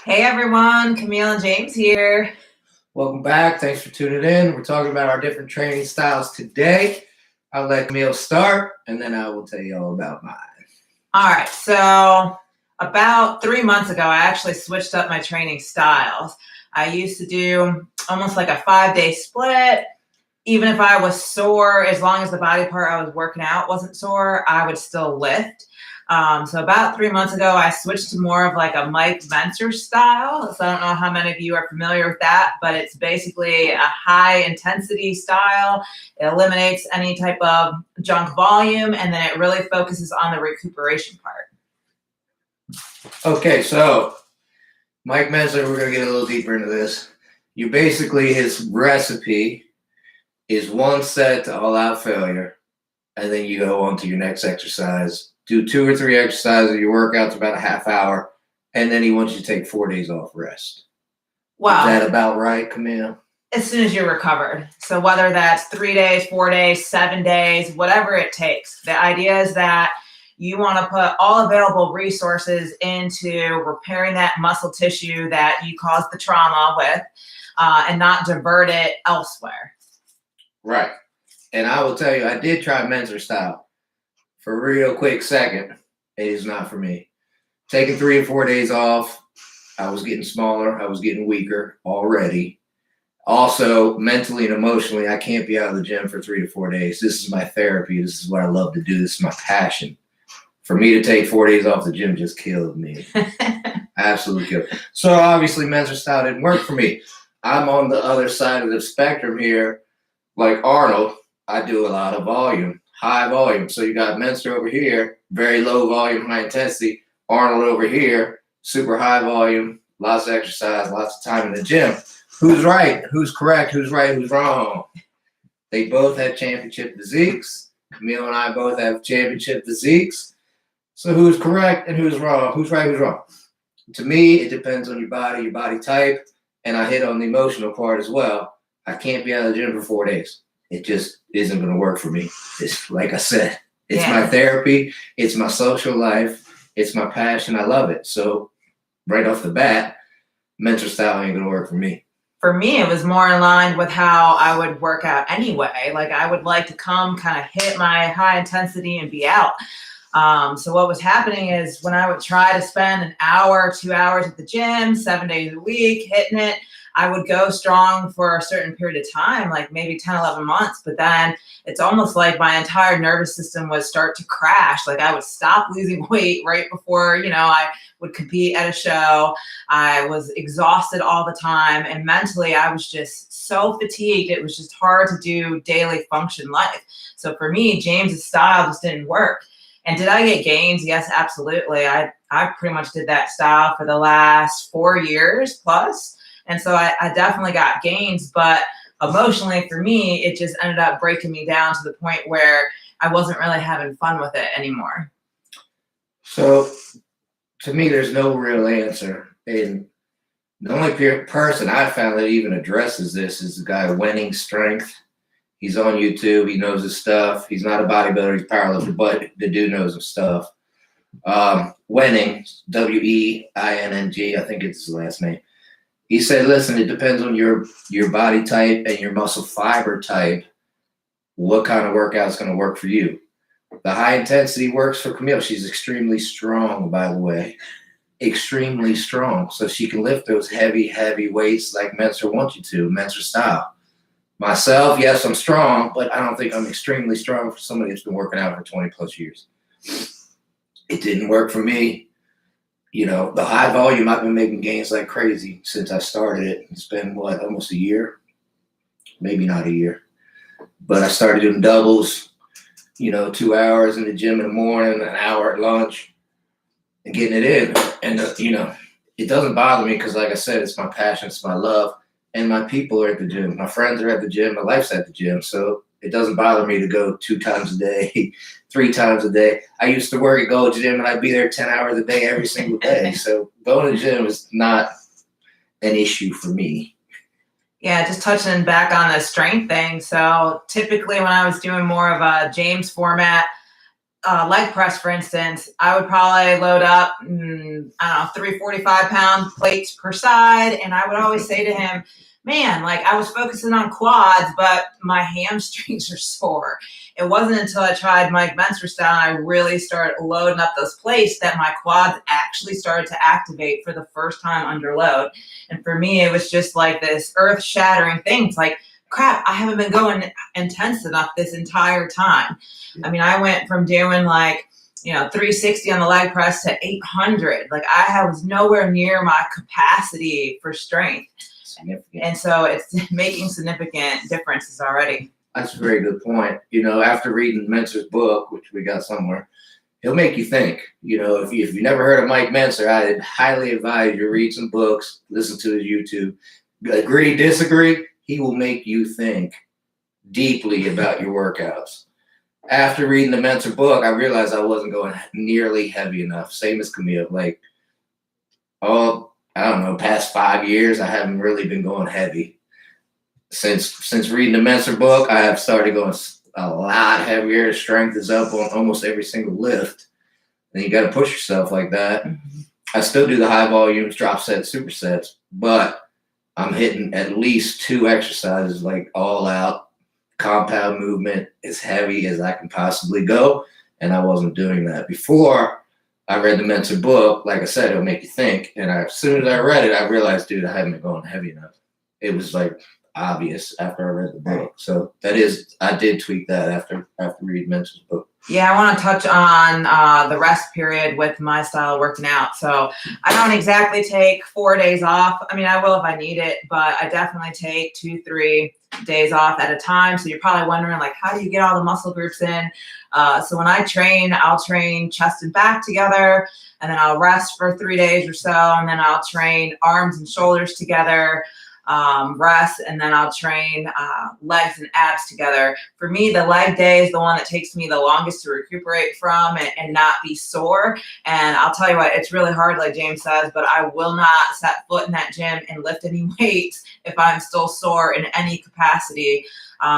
Hey everyone, Camille and James here. Welcome back. Thanks for tuning in. We're talking about our different training styles today. I'll let Camille start, and then I will tell you all about mine. All right, so about 3 months ago, I actually switched up my training styles. I used to do almost like a 5-day split. Even if I was sore, as long as the body part I was working out wasn't sore, I would still lift. So about 3 months ago, I switched to more of like a Mike Menzer style. So I don't know how many of you are familiar with that, but it's basically a high intensity style. It eliminates any type of junk volume, and then it really focuses on the recuperation part. Okay, so Mike Menziel, we're going to get a little deeper into this. His recipe is 1 set to all out failure, and then you go on to your next exercise. Do 2 or 3 exercises. Your workout's about a half hour, and then he wants you to take 4 days off rest. Wow. Is that about right, Camille? As soon as you're recovered. So whether that's 3 days, 4 days, 7 days, whatever it takes. The idea is that you want to put all available resources into repairing that muscle tissue that you caused the trauma with, and not divert it elsewhere. Right. And I will tell you, I did try Menzer style for a real quick second. It is not for me. Taking 3 or 4 days off, I was getting smaller. I was getting weaker already. Also, mentally and emotionally, I can't be out of the gym for 3 to 4 days. This is my therapy. This is what I love to do. This is my passion. For me to take 4 days off the gym just killed me. Absolutely killed. So obviously, Menzer style didn't work for me. I'm on the other side of the spectrum here. Like Arnold, I do a lot of volume, high volume. So you got Menzer over here, very low volume, high intensity. Arnold over here, super high volume, lots of exercise, lots of time in the gym. Who's right? Who's correct? Who's right? Who's wrong? They both have championship physiques. Camille and I both have championship physiques. So who's correct and who's wrong? Who's right? Who's wrong? To me, it depends on your body type, and I hit on the emotional part as well. I can't be out of the gym for 4 days. It just isn't going to work for me. It's like I said, it's my therapy. It's my social life. It's my passion. I love it. So right off the bat, Menzer style ain't going to work for me. For me, it was more in line with how I would work out anyway. Like I would like to come kind of hit my high intensity and be out. So what was happening is when I would try to spend an hour, 2 hours at the gym, 7 days a week, hitting it, I would go strong for a certain period of time, like maybe 10, 11 months. But then it's almost like my entire nervous system would start to crash. Like I would stop losing weight right before, I would compete at a show. I was exhausted all the time. And mentally, I was just so fatigued. It was just hard to do daily function life. So for me, James's style just didn't work. And did I get gains? Yes, absolutely. I pretty much did that style for the last 4 years plus. And so I definitely got gains, but emotionally for me, it just ended up breaking me down to the point where I wasn't really having fun with it anymore. So to me, there's no real answer. And the only person I found that even addresses this is the guy Winning Strength. He's on YouTube. He knows his stuff. He's not a bodybuilder. He's a powerlifter, but the dude knows his stuff. Winning, Weinng, I think it's his last name. He said, listen, it depends on your body type and your muscle fiber type, what kind of workout is going to work for you. The high intensity works for Camille. She's extremely strong, by the way. Extremely strong. So she can lift those heavy, heavy weights like Menzer wants you to, Menzer style. Myself, yes, I'm strong, but I don't think I'm extremely strong for somebody that's been working out for 20 plus years. It didn't work for me. The high volume, I've been making gains like crazy since I started it. It's been, almost a year? Maybe not a year. But I started doing doubles, 2 hours in the gym in the morning, an hour at lunch, and getting it in. And, it doesn't bother me because, like I said, it's my passion, it's my love, and my people are at the gym. My friends are at the gym. My life's at the gym. So it doesn't bother me to go 2 times a day, 3 times a day. I used to work at Gold's Gym, and I'd be there 10 hours a day every single day. So going to the gym is not an issue for me. Yeah, just touching back on the strength thing. So typically when I was doing more of a James format, leg press, for instance, I would probably load up, I don't know, 345-pound plates per side. And I would always say to him, man, like I was focusing on quads, but my hamstrings are sore. It wasn't until I tried Mike Menzer style and I really started loading up those plates that my quads actually started to activate for the first time under load. And for me, it was just like this earth shattering thing. It's like, crap, I haven't been going intense enough this entire time. I mean, I went from doing like, 360 on the leg press to 800. Like I was nowhere near my capacity for strength. And so it's making significant differences already. That's a very good point. After reading Menzer's book, which we got somewhere, he'll make you think. If you never heard of Mike Menzer, I highly advise you read some books, listen to his YouTube. Agree, disagree, he will make you think deeply about your workouts. After reading the Menzer book, I realized I wasn't going nearly heavy enough. Same as Camille. Like, I don't know, past 5 years, I haven't really been going heavy. Since reading the Menzer book, I have started going a lot heavier. Strength is up on almost every single lift. And you got to push yourself like that. Mm-hmm. I still do the high volumes, drop sets, supersets, but I'm hitting at least 2 exercises, like all out compound movement, as heavy as I can possibly go. And I wasn't doing that before. I read the Menzer book. Like I said, it'll make you think. And as soon as I read it, I realized, dude, I haven't been going heavy enough. It was like obvious after I read the book. So I did tweak that after reading Menzer's book. Yeah, I want to touch on the rest period with my style of working out. So I don't exactly take 4 days off. I mean, I will if I need it, but I definitely take 2-3 days off at a time. So you're probably wondering, like, how do you get all the muscle groups in? So when I train, I'll train chest and back together, and then I'll rest for 3 days or so, and then I'll train arms and shoulders together, rest, and then I'll train legs and abs together. For me, the leg day is the one that takes me the longest to recuperate from and not be sore. And I'll tell you what, it's really hard, like James says, but I will not set foot in that gym and lift any weights if I'm still sore in any capacity.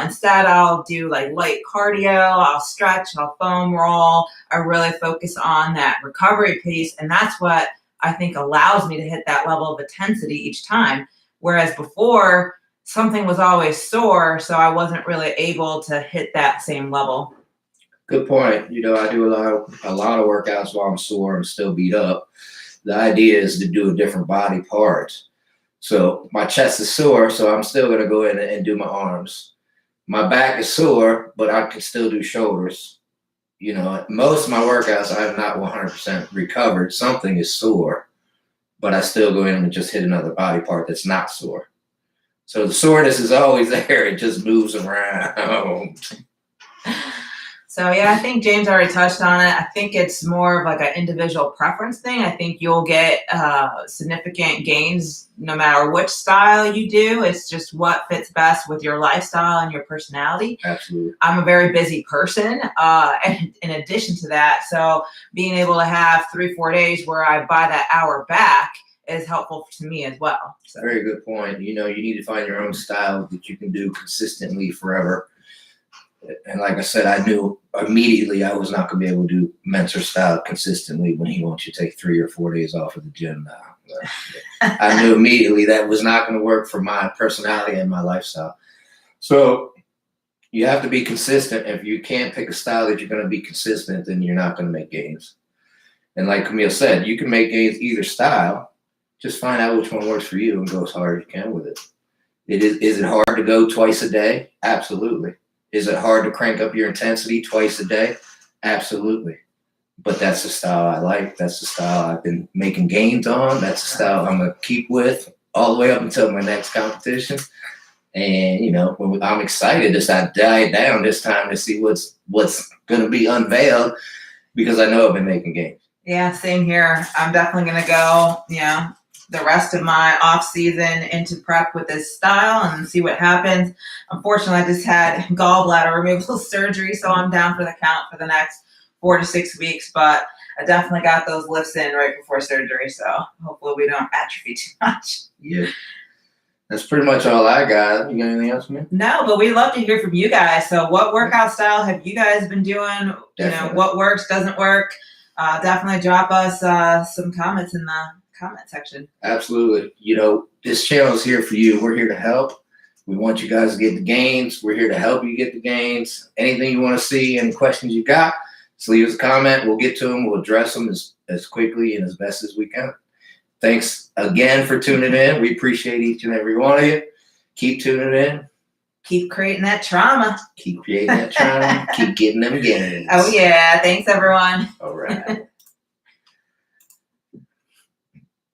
Instead, I'll do like light cardio, I'll stretch, I'll foam roll. I really focus on that recovery piece. And that's what I think allows me to hit that level of intensity each time. Whereas before, something was always sore, so I wasn't really able to hit that same level. Good point. I do a lot of workouts while I'm sore and still beat up. The idea is to do a different body parts. So my chest is sore, so I'm still going to go in and do my arms. My back is sore, but I can still do shoulders. Most of my workouts, I have not 100% recovered. Something is sore, but I still go in and just hit another body part that's not sore. So the soreness is always there. It just moves around. So, yeah, I think James already touched on it. I think it's more of like an individual preference thing. I think you'll get significant gains no matter which style you do. It's just what fits best with your lifestyle and your personality. Absolutely. I'm a very busy person. And in addition to that, so being able to have 3-4 days where I buy that hour back is helpful to me as well. So. Very good point. You need to find your own style that you can do consistently forever. And like I said, I knew immediately I was not going to be able to do Menzer style consistently when he wants you to take 3 or 4 days off of the gym now. I knew immediately that was not going to work for my personality and my lifestyle. So you have to be consistent. If you can't pick a style that you're going to be consistent, then you're not going to make gains. And like Camille said, you can make gains either style. Just find out which one works for you and go as hard as you can with it. Is it hard to go twice a day? Absolutely. Is it hard to crank up your intensity twice a day? Absolutely. But that's the style I like. That's the style I've been making gains on. That's the style I'm going to keep with all the way up until my next competition. And, I'm excited as I dive down this time to see what's going to be unveiled because I know I've been making gains. Yeah, same here. I'm definitely going to go, the rest of my off season into prep with this style and see what happens. Unfortunately, I just had gallbladder removal surgery, so I'm down for the count for the next 4 to 6 weeks, but I definitely got those lifts in right before surgery, so hopefully we don't atrophy too much. Yeah. That's pretty much all I got. You got anything else, man? No, but we'd love to hear from you guys. So what workout style have you guys been doing? Definitely. What works, doesn't work? Definitely drop us some comments in the comment section. Absolutely. This channel is here for you. We're here to help. We want you guys to get the gains. We're here to help you get the gains. Anything you want to see, any questions you got, just leave us a comment. We'll get to them. We'll address them as quickly and as best as we can. Thanks again for tuning in. We appreciate each and every one of you. Keep tuning in. Keep creating that trauma. Keep creating that trauma. Keep getting them gains. Oh, yeah. Thanks, everyone. All right.